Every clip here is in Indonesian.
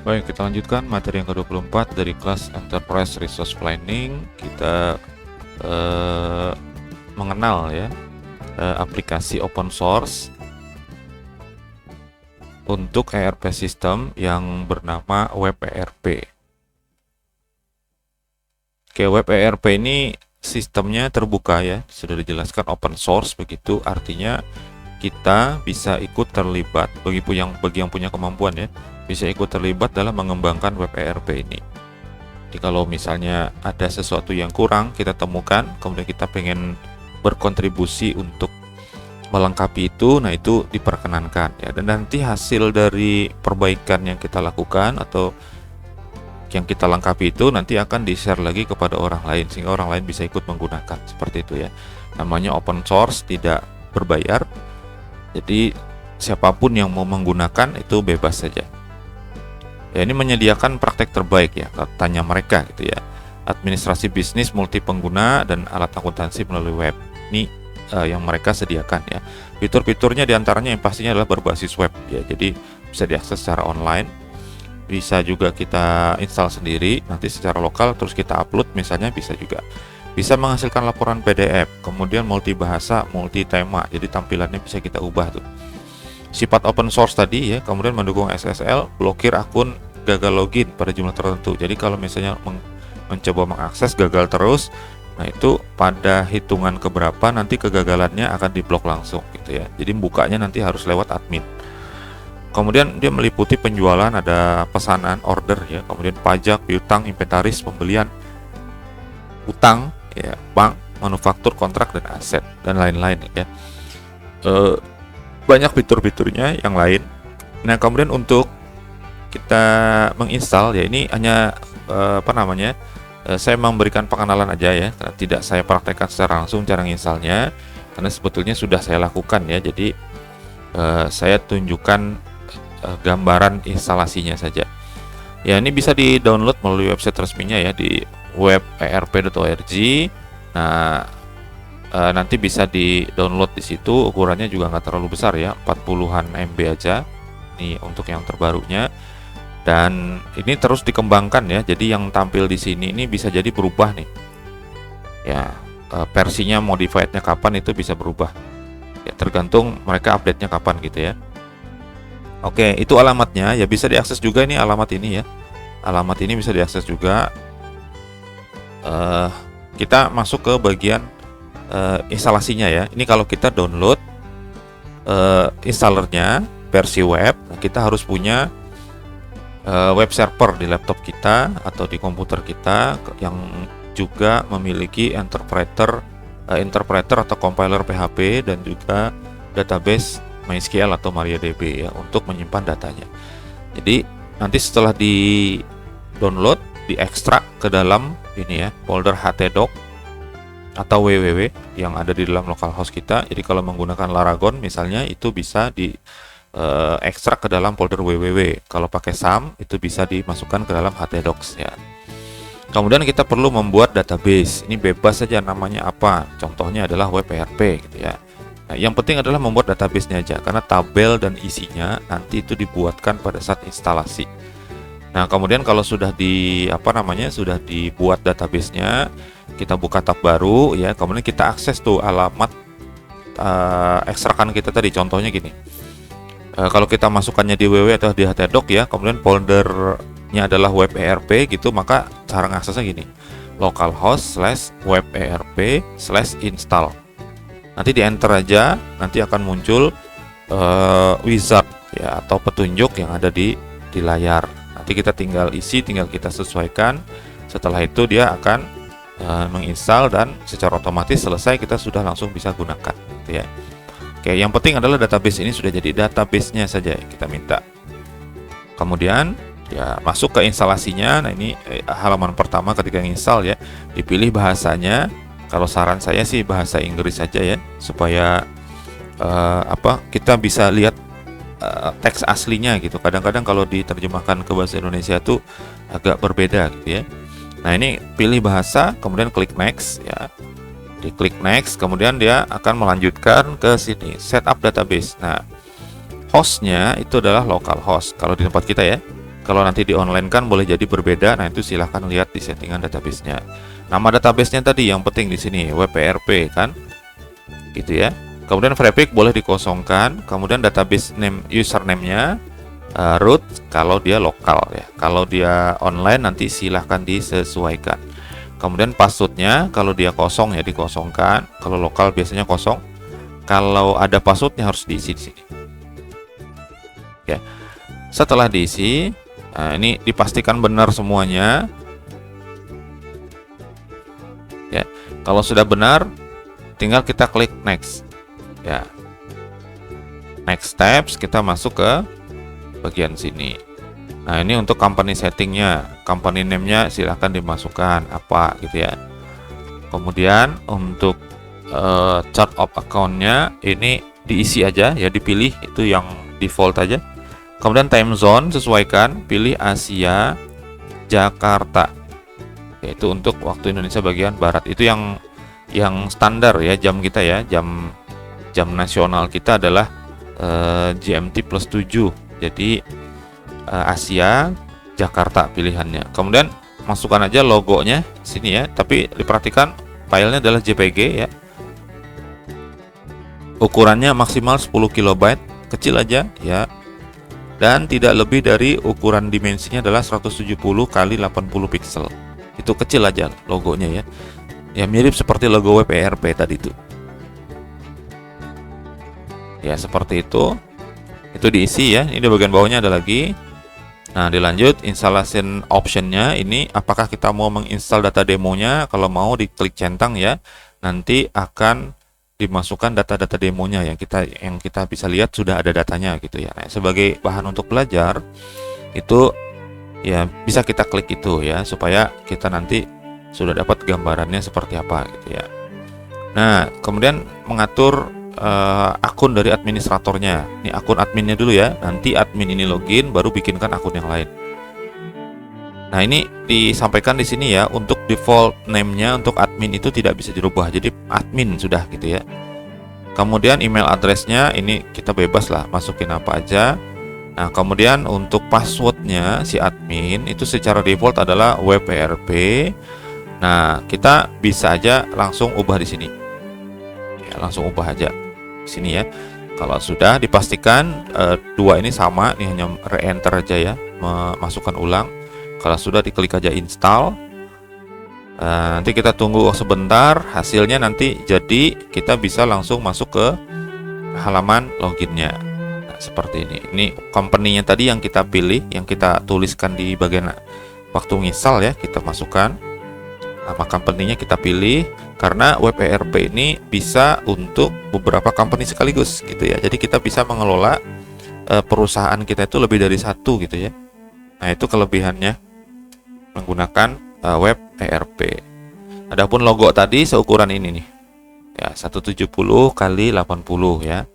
Baik, kita lanjutkan materi yang ke-24 dari kelas Enterprise Resource Planning. Kita mengenal ya aplikasi open source untuk ERP system yang bernama Web ERP. Oke, Web ERP ini sistemnya terbuka ya, sudah dijelaskan open source, begitu artinya kita bisa ikut terlibat bagi yang punya kemampuan ya, bisa ikut terlibat dalam mengembangkan Web ERP ini. Jadi kalau misalnya ada sesuatu yang kurang kita temukan, kemudian kita pengen berkontribusi untuk melengkapi itu, nah itu diperkenankan ya. Dan nanti hasil dari perbaikan yang kita lakukan atau yang kita lengkapi itu nanti akan di-share lagi kepada orang lain sehingga orang lain bisa ikut menggunakan, seperti itu ya. Namanya open source, tidak berbayar. Jadi siapapun yang mau menggunakan itu bebas saja. Ya, ini menyediakan praktek terbaik ya, katanya mereka gitu ya. Administrasi bisnis multi pengguna dan alat akuntansi melalui web. Ini yang mereka sediakan ya. Fitur-fiturnya diantaranya yang pastinya adalah berbasis web ya. Jadi bisa diakses secara online. Bisa juga kita install sendiri nanti secara lokal, terus kita upload misalnya, bisa juga. Bisa menghasilkan laporan PDF, kemudian multi bahasa, multi tema, jadi tampilannya bisa kita ubah tuh. Sifat open source tadi ya, kemudian mendukung SSL, blokir akun gagal login pada jumlah tertentu. Jadi kalau misalnya mencoba mengakses gagal terus, nah itu pada hitungan keberapa nanti kegagalannya akan diblok langsung gitu ya. Jadi bukanya nanti harus lewat admin. Kemudian dia meliputi penjualan, ada pesanan, order ya, kemudian pajak, piutang, inventaris, pembelian, utang ya, bank, manufaktur, kontrak dan aset dan lain-lain ya. Banyak fitur-fiturnya yang lain. Nah, kemudian untuk kita menginstal ya, ini hanya saya memberikan pengenalan aja ya, tidak saya praktekkan secara langsung cara menginstalnya karena sebetulnya sudah saya lakukan ya. Jadi saya tunjukkan gambaran instalasinya saja. Ya, ini bisa di-download melalui website resminya ya di weberp.org. Nah, nanti bisa di-download di situ, ukurannya juga nggak terlalu besar ya, 40-an MB aja. Ini untuk yang terbarunya. Dan ini terus dikembangkan ya. Jadi yang tampil di sini ini bisa jadi berubah nih. Ya, versinya modified-nya kapan itu bisa berubah. Ya, tergantung mereka update-nya kapan gitu ya. Oke, itu alamatnya ya, bisa diakses juga ini alamat ini ya. Alamat ini bisa diakses juga. Kita masuk ke bagian instalasinya ya. Ini kalau kita download installernya versi web, kita harus punya web server di laptop kita atau di komputer kita yang juga memiliki interpreter atau compiler PHP dan juga database MySQL atau MariaDB ya untuk menyimpan datanya. Jadi nanti setelah di download, diekstrak ke dalam ini ya, folder htdoc atau www yang ada di dalam localhost kita. Jadi kalau menggunakan Laragon misalnya itu bisa di ekstrak ke dalam folder www. Kalau pakai SAM itu bisa dimasukkan ke dalam htdocs ya. Kemudian kita perlu membuat database. Ini bebas saja namanya apa. Contohnya adalah web ERP gitu ya. Nah, yang penting adalah membuat database-nya aja, karena tabel dan isinya nanti itu dibuatkan pada saat instalasi. Nah, kemudian kalau sudah sudah dibuat database-nya, kita buka tab baru ya, kemudian kita akses tuh alamat ekstrakan kita tadi. Contohnya gini. Kalau kita masukkannya di www atau di htdoc ya, kemudian foldernya adalah web ERP gitu, maka cara ngaksesnya gini. localhost/weberp/install. Nanti di enter aja, nanti akan muncul wizard ya atau petunjuk yang ada di layar. Nanti kita tinggal isi, tinggal kita sesuaikan. Setelah itu dia akan menginstal dan secara otomatis selesai, kita sudah langsung bisa gunakan gitu ya. Oke, yang penting adalah database ini sudah jadi, database-nya saja kita minta. Kemudian ya masuk ke instalasinya. Nah, ini halaman pertama ketika install ya, dipilih bahasanya. Kalau saran saya sih bahasa Inggris saja ya, supaya kita bisa lihat teks aslinya gitu. Kadang-kadang kalau diterjemahkan ke bahasa Indonesia tuh agak berbeda gitu ya. Nah, ini pilih bahasa, kemudian klik next ya. Diklik next, kemudian dia akan melanjutkan ke sini, setup database. Nah, hostnya itu adalah localhost kalau di tempat kita ya. Kalau nanti di online kan boleh jadi berbeda. Nah, itu silahkan lihat di settingan database-nya. Nama database-nya tadi yang penting di sini WPRP kan, gitu ya. Kemudian traffic boleh dikosongkan. Kemudian database name username-nya, root kalau dia lokal ya. Kalau dia online nanti silahkan disesuaikan. Kemudian passwordnya kalau dia kosong ya dikosongkan. Kalau lokal biasanya kosong. Kalau ada passwordnya harus diisi di sini. Ya. Setelah diisi, nah ini dipastikan benar semuanya. Ya, kalau sudah benar, tinggal kita klik next. Ya, next steps kita masuk ke bagian sini. Nah, ini untuk company settingnya, company name-nya silahkan dimasukkan apa gitu ya. Kemudian untuk chart of account-nya ini diisi aja ya, dipilih itu yang default aja. Kemudian time zone sesuaikan, pilih Asia Jakarta, yaitu untuk waktu Indonesia bagian barat. Itu yang standar ya, jam kita ya, jam nasional kita adalah GMT plus 7. Jadi Asia Jakarta pilihannya. Kemudian masukkan aja logonya sini ya, tapi diperhatikan filenya adalah JPG ya. Ukurannya maksimal 10 KB, kecil aja ya. Dan tidak lebih dari ukuran dimensinya adalah 170 kali 80 pixel. Itu kecil aja logonya ya. Ya mirip seperti logo WPRP tadi itu. Ya seperti itu. Itu diisi ya. Ini di bagian bawahnya ada lagi. Nah, dilanjut installation optionnya ini apakah kita mau menginstal data demonya. Kalau mau diklik centang ya. Nanti akan dimasukkan data-data demonya yang kita bisa lihat sudah ada datanya gitu ya. Nah, sebagai bahan untuk belajar itu ya bisa kita klik itu ya supaya kita nanti sudah dapat gambarannya seperti apa gitu ya. Nah, kemudian mengatur akun dari administratornya. Ini akun adminnya dulu ya. Nanti admin ini login baru bikinkan akun yang lain. Nah, ini disampaikan di sini ya, untuk default name-nya untuk admin itu tidak bisa dirubah. Jadi admin sudah gitu ya. Kemudian email address-nya ini kita bebas lah, masukin apa aja. Nah, kemudian untuk password-nya si admin itu secara default adalah WPRP. Nah, kita bisa aja langsung ubah di sini. Ya, langsung ubah aja di sini ya. Kalau sudah dipastikan dua ini sama, ini hanya re-enter aja ya, memasukkan ulang. Kalau sudah diklik aja install. Nanti kita tunggu sebentar, hasilnya nanti jadi kita bisa langsung masuk ke halaman loginnya. Nah, seperti ini. Ini company-nya tadi yang kita pilih, yang kita tuliskan di bagian waktu nginstal ya, kita masukkan. Nama company-nya kita pilih karena WPRP ini bisa untuk beberapa company sekaligus gitu ya. Jadi kita bisa mengelola perusahaan kita itu lebih dari satu gitu ya. Nah, itu kelebihannya menggunakan WPRP. Adapun logo tadi seukuran ini nih. Ya, 170 kali 80 ya.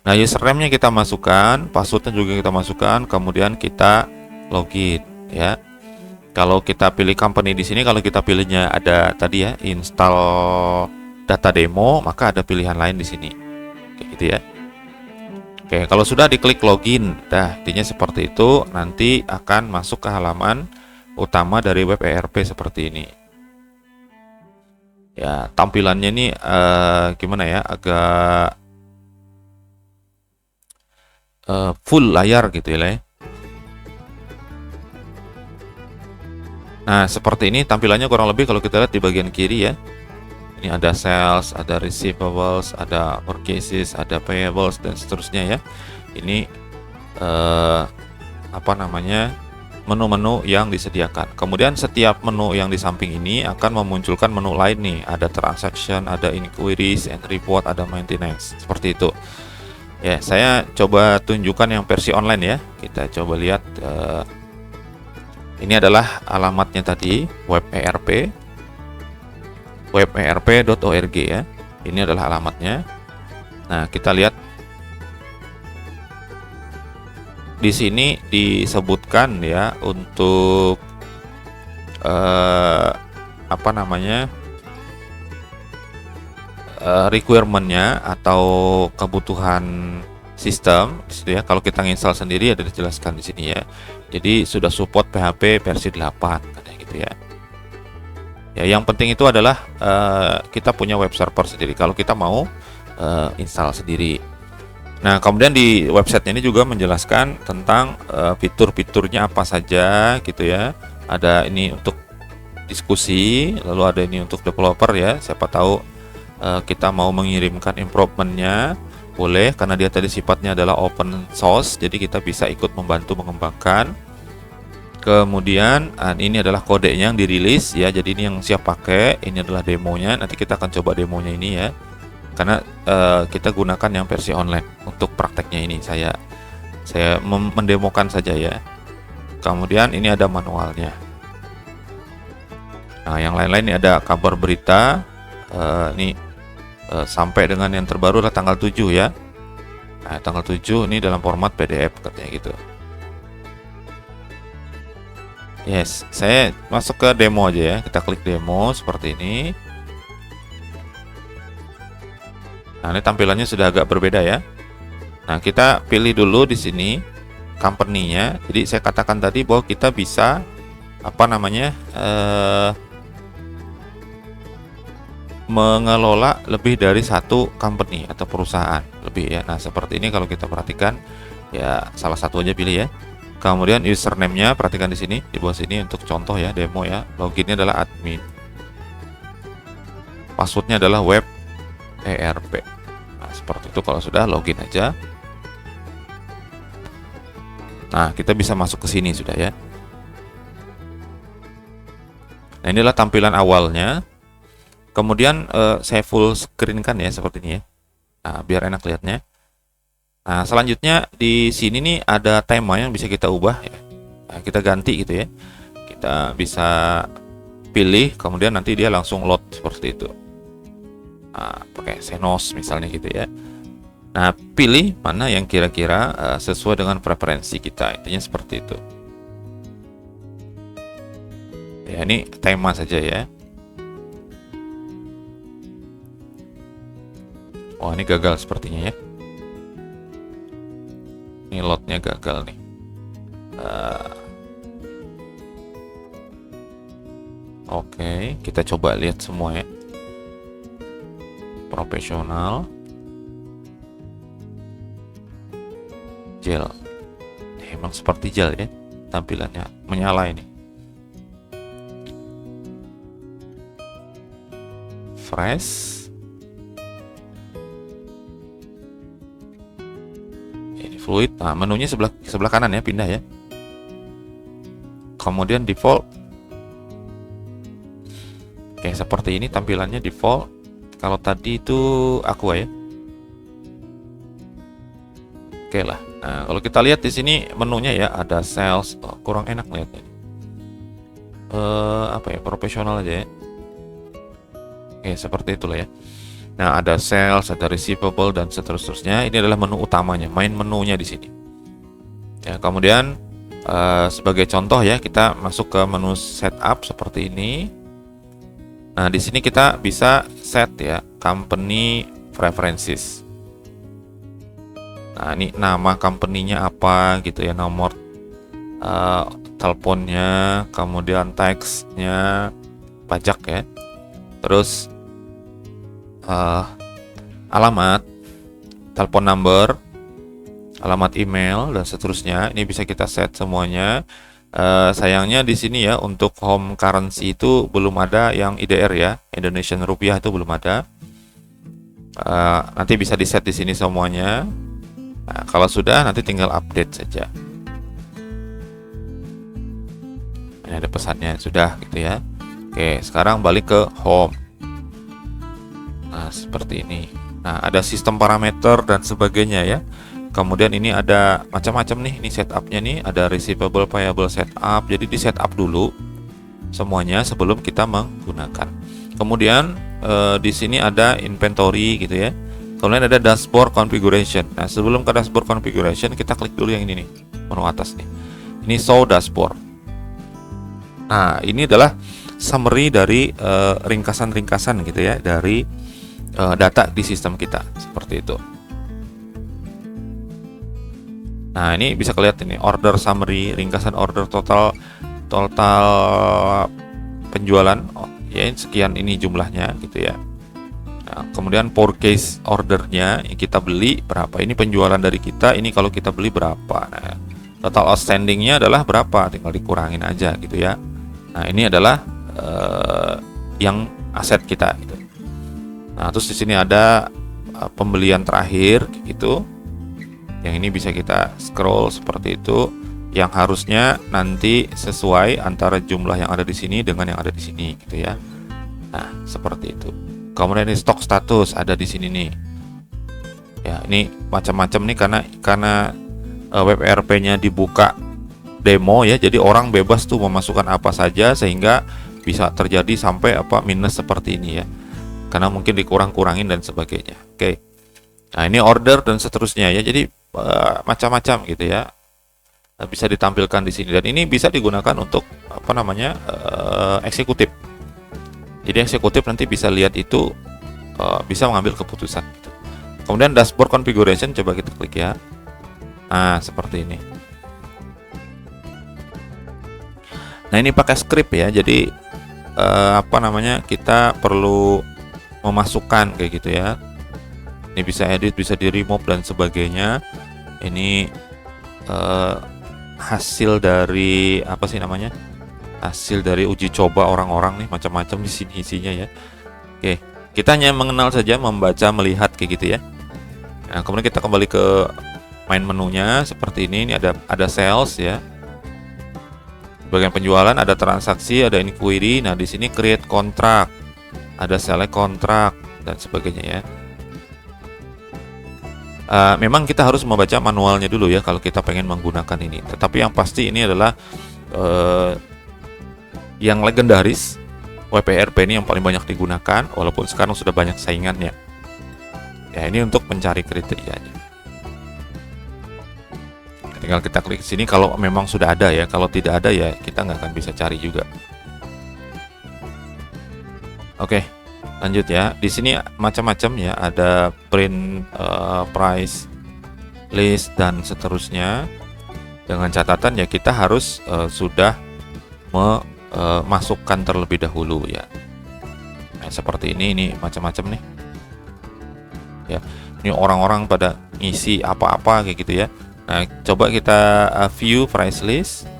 Nah, username-nya kita masukkan, password-nya juga kita masukkan, kemudian kita login ya. Kalau kita pilih company di sini, kalau kita pilihnya ada tadi ya, install data demo, maka ada pilihan lain di sini. Kayak gitu ya. Oke, kalau sudah diklik login, intinya seperti itu, nanti akan masuk ke halaman utama dari WPRP seperti ini. Ya, tampilannya ini gimana ya, agak full layar gitu ya. Nah, seperti ini tampilannya kurang lebih kalau kita lihat di bagian kiri ya. Ini ada sales, ada receivables, ada purchases, ada payables dan seterusnya ya. Ini apa namanya? Menu-menu yang disediakan. Kemudian setiap menu yang di samping ini akan memunculkan menu lain nih. Ada transaction, ada inquiries, and report, ada maintenance. Seperti itu. Ya, saya coba tunjukkan yang versi online ya. Kita coba lihat. Ini adalah alamatnya tadi, WPRP, wprp.org ya. Ini adalah alamatnya. Nah, kita lihat. Di sini disebutkan ya untuk apa namanya requirement-nya atau kebutuhan sistem gitu ya. Kalau kita install sendiri ada dijelaskan di sini ya. Jadi sudah support PHP versi 8 katanya gitu ya. Ya, yang penting itu adalah kita punya web server sendiri kalau kita mau install sendiri. Nah, kemudian di website ini juga menjelaskan tentang fitur-fiturnya apa saja gitu ya. Ada ini untuk diskusi, lalu ada ini untuk developer ya. Siapa tahu kita mau mengirimkan improvementnya, boleh karena dia tadi sifatnya adalah open source, jadi kita bisa ikut membantu mengembangkan. Kemudian ini adalah kodenya yang dirilis ya. Jadi ini yang siap pakai, ini adalah demonya. Nanti kita akan coba demonya ini ya. Karena kita gunakan yang versi online untuk prakteknya ini saya mendemokan saja ya. Kemudian ini ada manualnya. Nah, yang lain-lain ini ada kabar berita ini sampai dengan yang terbaru adalah tanggal 7 ya. Nah, tanggal 7 ini dalam format PDF katanya gitu. Yes, saya masuk ke demo aja ya. Kita klik demo seperti ini. Nah, ini tampilannya sudah agak berbeda ya. Nah, kita pilih dulu di sini company-nya. Jadi saya katakan tadi bahwa kita bisa mengelola lebih dari satu company atau perusahaan lebih ya. Nah, seperti ini kalau kita perhatikan ya, salah satu aja pilih ya. Kemudian username-nya perhatikan di sini, di bawah sini untuk contoh ya, demo ya. Loginnya adalah admin. Passwordnya adalah web ERP. Nah, seperti itu. Kalau sudah login aja. Nah, kita bisa masuk ke sini sudah ya. Nah, inilah tampilan awalnya. Kemudian saya full screen kan ya seperti ini ya. Nah, biar enak lihatnya. Nah, selanjutnya di sini nih ada tema yang bisa kita ubah ya. Nah, kita ganti gitu ya. Kita bisa pilih, kemudian nanti dia langsung load seperti itu. Nah, pakai Xenos misalnya gitu ya. Nah, pilih mana yang kira-kira sesuai dengan preferensi kita. Intinya seperti itu. Ya, ini tema saja ya. Oh, ini gagal sepertinya ya. Ini loadnya gagal nih. Oke, kita coba lihat semua ya. Profesional, gel. Emang seperti gel ya, tampilannya menyala ini. Fresh. Fluid. Nah, menunya sebelah kanan ya, pindah ya. Kemudian default. Oke, seperti ini tampilannya default. Kalau tadi itu Aqua ya. Oke lah. Nah, kalau kita lihat di sini menunya ya, ada sales. Oh, kurang enak lihatnya. Profesional aja ya. Oke, seperti itulah ya. Nah, ada sales, ada receivable dan seterusnya. Ini adalah menu utamanya, main menunya di sini. Ya, kemudian sebagai contoh ya, kita masuk ke menu setup seperti ini. Nah, di sini kita bisa set ya company preferences. Nah, ini nama company-nya apa gitu ya, nomor teleponnya, kemudian tax-nya, pajak ya. Terus alamat, telepon number, alamat email dan seterusnya. Ini bisa kita set semuanya. Sayangnya di sini ya untuk home currency itu belum ada yang IDR ya, Indonesian rupiah itu belum ada. Nanti bisa di set di sini semuanya. Nah, kalau sudah nanti tinggal update saja. Ini ada pesannya sudah gitu ya. Oke, sekarang balik ke home. Nah, seperti ini. Nah, ada sistem parameter dan sebagainya ya. Kemudian ini ada macam-macam nih. Ini setupnya nih, ada receivable payable setup. Jadi di setup dulu semuanya sebelum kita menggunakan. Kemudian di sini ada inventory gitu ya. Kemudian ada dashboard configuration. Nah, sebelum ke dashboard configuration kita klik dulu yang ini nih, menu atas nih. Ini show dashboard. Nah, ini adalah summary dari ringkasan-ringkasan gitu ya dari data di sistem kita seperti itu. Nah, ini bisa kelihatan ini order summary, ringkasan order total penjualan, ya sekian ini jumlahnya gitu ya. Nah, kemudian purchase ordernya yang kita beli berapa, ini penjualan dari kita, ini kalau kita beli berapa. Nah, total outstandingnya adalah berapa, tinggal dikurangin aja gitu ya. Nah, ini adalah yang aset kita gitu. Nah, terus di sini ada pembelian terakhir gitu. Yang ini bisa kita scroll seperti itu, yang harusnya nanti sesuai antara jumlah yang ada di sini dengan yang ada di sini gitu ya. Nah, seperti itu. Kemudian ini stok status ada di sini nih. Ya, ini macam-macam nih karena web ERP-nya dibuka demo ya, jadi orang bebas tuh memasukkan apa saja sehingga bisa terjadi sampai minus seperti ini ya. Karena mungkin dikurang-kurangin dan sebagainya. Oke. Nah, ini order dan seterusnya ya. Jadi macam-macam gitu ya. Bisa ditampilkan di sini dan ini bisa digunakan untuk eksekutif. Jadi eksekutif nanti bisa lihat itu, bisa mengambil keputusan gitu. Kemudian dashboard configuration, coba kita klik ya. Nah, seperti ini. Nah, ini pakai script ya. Jadi kita perlu memasukkan kayak gitu ya. Ini bisa edit, bisa di remove dan sebagainya. Ini hasil dari hasil dari uji coba orang-orang nih, macam-macam di sini isinya ya. Oke, kita hanya mengenal saja, membaca, melihat kayak gitu ya. Nah, kemudian kita kembali ke main menunya seperti ini. Ini ada sales ya. Bagian penjualan ada transaksi, ada ini query. Nah, di sini create contract, ada select contract dan sebagainya ya. Memang kita harus membaca manualnya dulu ya kalau kita pengen menggunakan ini. Tetapi yang pasti ini adalah yang legendaris, web ERP ini yang paling banyak digunakan, walaupun sekarang sudah banyak saingannya. Ya, ini untuk mencari kriterianya. Tinggal kita klik sini kalau memang sudah ada ya. Kalau tidak ada ya kita nggak akan bisa cari juga. Oke, lanjut ya. Di sini macam-macam ya. Ada print, price list dan seterusnya. Dengan catatan ya kita harus sudah masukkan terlebih dahulu ya. Nah, seperti ini macam-macam nih. Ya, ini orang-orang pada ngisi apa-apa kayak gitu ya. Nah, coba kita view price list.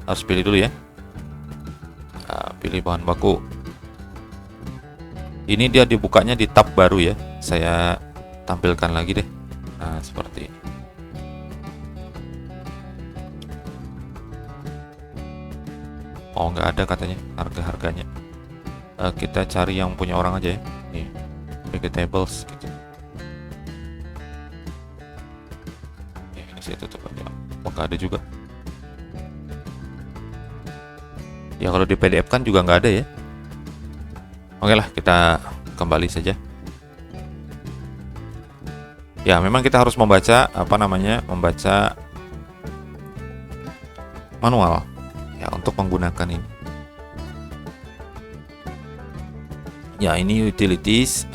Harus pilih dulu ya. Pilih bahan baku. Ini dia dibukanya di tab baru ya. Saya tampilkan lagi deh. Nah, seperti ini. Oh, nggak ada katanya harga-harganya. Kita cari yang punya orang aja ya. Nih, vegetables gitu. Ini saya tutup aja. Oh, nggak ada juga. Ya kalau di PDF kan juga nggak ada ya. Oke lah, kita kembali saja. Ya, memang kita harus membaca membaca manual ya untuk menggunakan ini. Ya, ini utilities,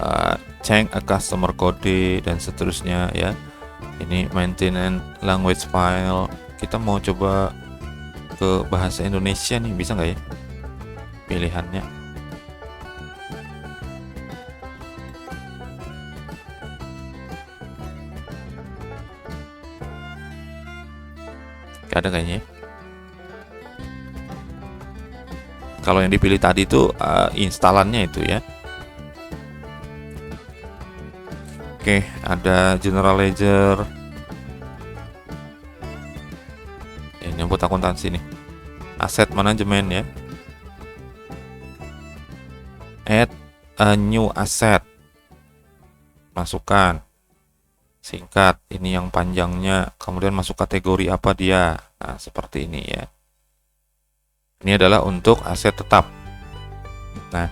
change a customer code dan seterusnya ya. Ini maintenance language file. Kita mau coba ke bahasa Indonesia nih, bisa nggak ya pilihannya? Ada kayaknya. Kalau yang dipilih tadi itu instalannya itu ya. Oke, ada general ledger. Ini buat akuntansi nih. Asset management ya. Add a new asset. Masukkan. Singkat, ini yang panjangnya, kemudian masuk kategori apa dia. Nah, seperti ini ya. Ini adalah untuk aset tetap. Nah,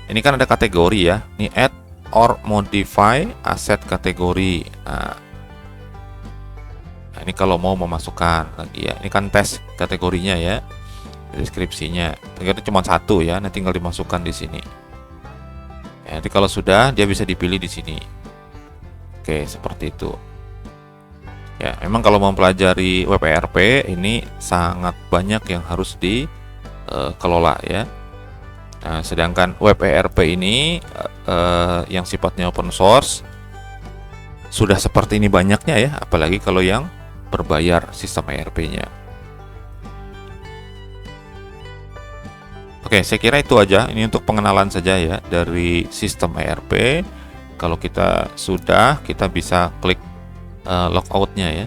ini kan ada kategori ya. Ini add or modify aset kategori. Nah, ini kalau mau memasukkan lagi ya. Ini kan tes kategorinya ya. Deskripsinya. Ternyata cuma satu ya, nanti tinggal dimasukkan di sini. Ya, nanti kalau sudah dia bisa dipilih di sini. Oke, seperti itu. Ya, memang kalau mempelajari web ERP ini sangat banyak yang harus dikelola ya. Nah, sedangkan web ERP ini yang sifatnya open source sudah seperti ini banyaknya ya, apalagi kalau yang berbayar sistem ERP-nya. Oke, saya kira itu aja. Ini untuk pengenalan saja ya dari sistem ERP. Kalau kita sudah, kita bisa klik logout-nya ya.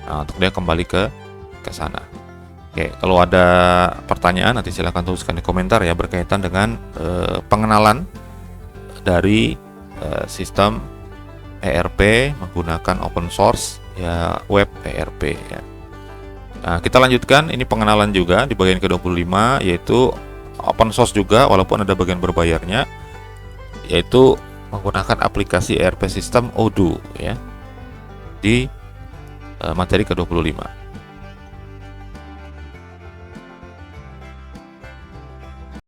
Nah, untuk dia kembali ke sana. Oke, kalau ada pertanyaan nanti silahkan tuliskan di komentar ya berkaitan dengan pengenalan dari sistem ERP menggunakan open source ya, web ERP ya. Nah, kita lanjutkan, ini pengenalan juga di bagian ke-25 yaitu open source juga walaupun ada bagian berbayarnya, yaitu menggunakan aplikasi ERP sistem Odoo ya di materi ke-25.